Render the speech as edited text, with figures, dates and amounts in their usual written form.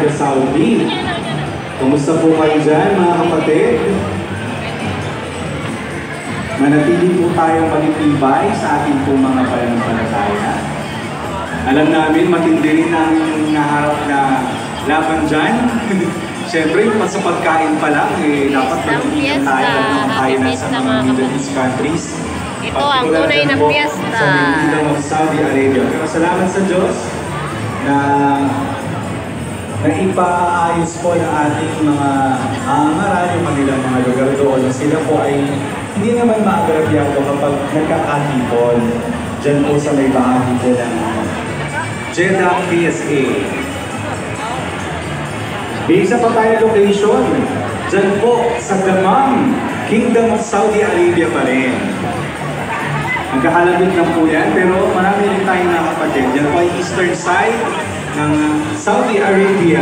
Arabia Saudi. Kumusta po kayo dyan, mga kapatid? Manatili po tayong matitibay sa ating po mga pananampalataya. Alam namin, matindi rin ang naharap na laban dyan. Siyempre, sa pagkain pa lang, dapat magiging tayo ng tayo nasa mga Middle East countries. Ito ang tunay na piyesta. Sa Kingdom of Saudi Arabia. Pero salamat sa Diyos na naipaayos po ng ating mga aangaran, yung kanilang mga lugar doon. Sila po ay hindi naman maagrabyado kapag nagkakatipon dyan po sa may bahagi po ng Jeddah PSA. Isa pa tayo location, dyan po sa Dammam, Kingdom of Saudi Arabia pa rin. Nagkakalabit lang po yan, pero marami rin tayong nakapatid. Yan po ay eastern side ng Saudi Arabia.